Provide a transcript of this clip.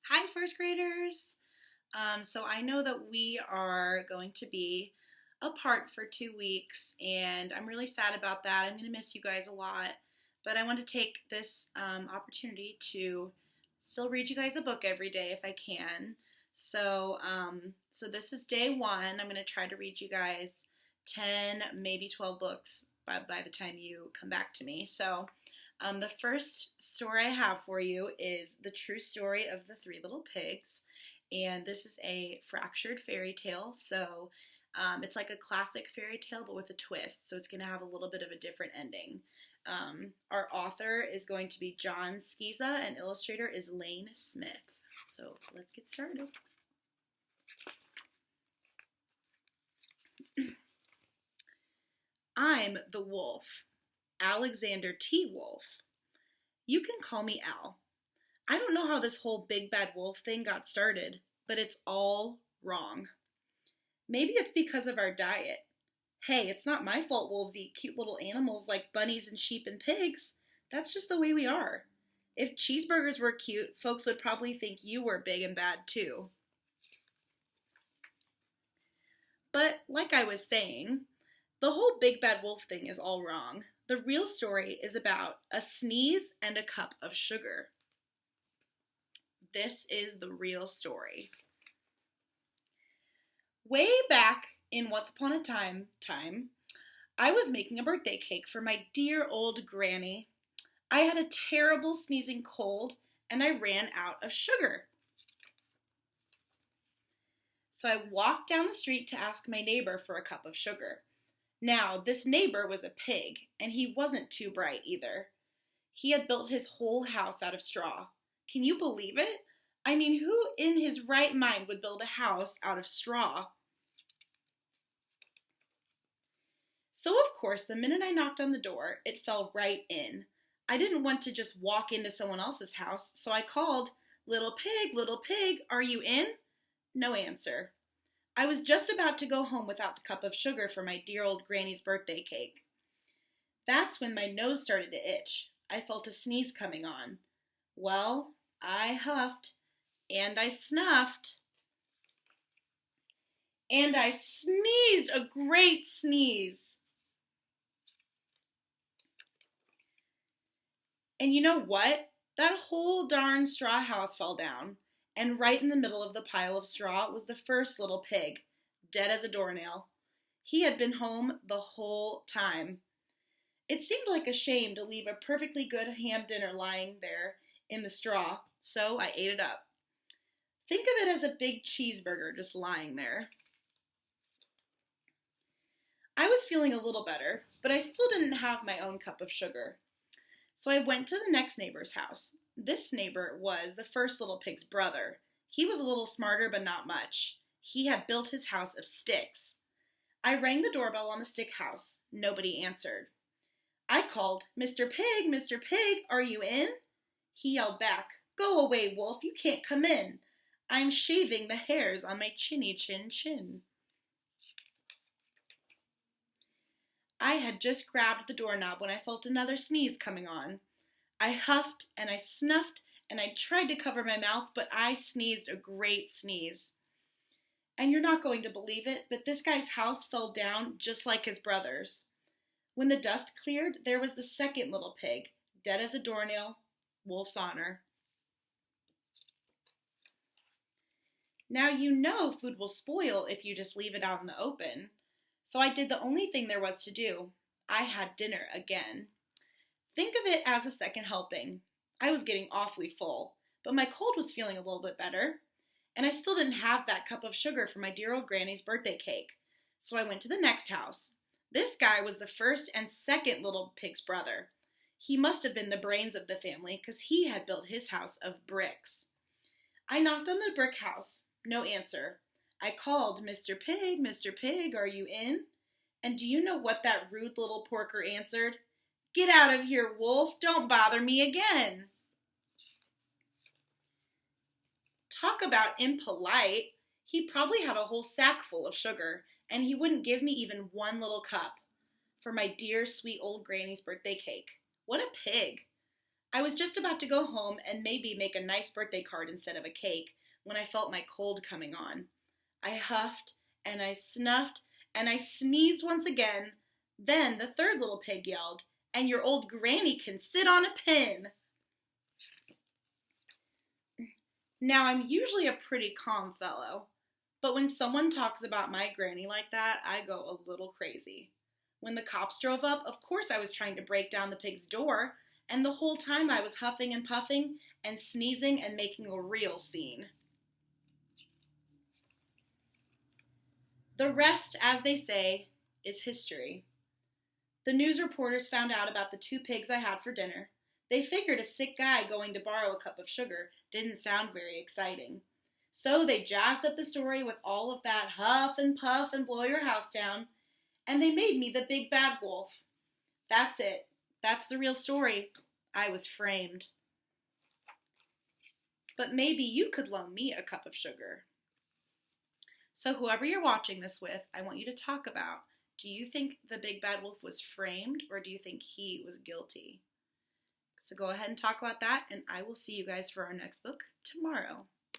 Hi, first graders. So I know that we are going to be apart for 2 weeks, and I'm really sad about that. I'm going to miss you guys a lot, but I want to take this opportunity to still read you guys a book every day if I can. So this is day one. I'm going to try to read you guys 10, maybe 12 books by the time you come back to me. The first story I have for you is The True Story of the Three Little Pigs, and this is a fractured fairy tale. It's like a classic fairy tale, but with a twist, so it's going to have a little bit of a different ending. Our author is going to be Jon Scieszka, and illustrator is Lane Smith. So let's get started. I'm the wolf, Alexander T. Wolf. You can call me Al. I don't know how this whole big bad wolf thing got started, but it's all wrong. Maybe it's because of our diet. Hey, it's not my fault wolves eat cute little animals like bunnies and sheep and pigs. That's just the way we are. If cheeseburgers were cute, folks would probably think you were big and bad too. But like I was saying, the whole big bad wolf thing is all wrong. The real story is about a sneeze and a cup of sugar. This is the real story. Way back in Once Upon a Time, I was making a birthday cake for my dear old granny. I had a terrible sneezing cold and I ran out of sugar. So I walked down the street to ask my neighbor for a cup of sugar. Now, this neighbor was a pig, and he wasn't too bright either. He had built his whole house out of straw. Can you believe it? I mean, who in his right mind would build a house out of straw? So, of course, the minute I knocked on the door, it fell right in. I didn't want to just walk into someone else's house, so I called, little pig, are you in? No answer. I was just about to go home without the cup of sugar for my dear old granny's birthday cake. That's when my nose started to itch. I felt a sneeze coming on. Well, I huffed, and I snuffed, and I sneezed a great sneeze. And you know what? That whole darn straw house fell down. And right in the middle of the pile of straw was the first little pig, dead as a doornail. He had been home the whole time. It seemed like a shame to leave a perfectly good ham dinner lying there in the straw, so I ate it up. Think of it as a big cheeseburger just lying there. I was feeling a little better, but I still didn't have my own cup of sugar. So I went to the next neighbor's house. This neighbor was the first little pig's brother. He was a little smarter, but not much. He had built his house of sticks. I rang the doorbell on the stick house. Nobody answered. I called, Mr. Pig, are you in? He yelled back, Go away, wolf, you can't come in. I'm shaving the hairs on my chinny chin. I had just grabbed the doorknob when I felt another sneeze coming on. I huffed and I snuffed and I tried to cover my mouth, but I sneezed a great sneeze. And you're not going to believe it, but this guy's house fell down just like his brother's. When the dust cleared, there was the second little pig, dead as a doornail, wolf's honor. Now you know food will spoil if you just leave it out in the open. So I did the only thing there was to do. I had dinner again. Think of it as a second helping. I was getting awfully full, but my cold was feeling a little bit better. And I still didn't have that cup of sugar for my dear old granny's birthday cake. So I went to the next house. This guy was the first and second little pig's brother. He must have been the brains of the family because he had built his house of bricks. I knocked on the brick house. No answer. I called, Mr. Pig, are you in? And do you know what that rude little porker answered? Get out of here, wolf. Don't bother me again. Talk about impolite. He probably had a whole sack full of sugar, and he wouldn't give me even one little cup for my dear, sweet old granny's birthday cake. What a pig. I was just about to go home and maybe make a nice birthday card instead of a cake when I felt my cold coming on. I huffed and I snuffed and I sneezed once again. Then the third little pig yelled, "And your old granny can sit on a pin." Now, I'm usually a pretty calm fellow, but when someone talks about my granny like that, I go a little crazy. When the cops drove up, of course I was trying to break down the pig's door, and the whole time I was huffing and puffing and sneezing and making a real scene. The rest, as they say, is history. The news reporters found out about the 2 pigs I had for dinner. They figured a sick guy going to borrow a cup of sugar didn't sound very exciting. So they jazzed up the story with all of that huff and puff and blow your house down, and they made me the big bad wolf. That's it. That's the real story. I was framed. But maybe you could loan me a cup of sugar. So whoever you're watching this with, I want you to talk about, do you think the big bad wolf was framed, or do you think he was guilty? So go ahead and talk about that, and I will see you guys for our next book tomorrow.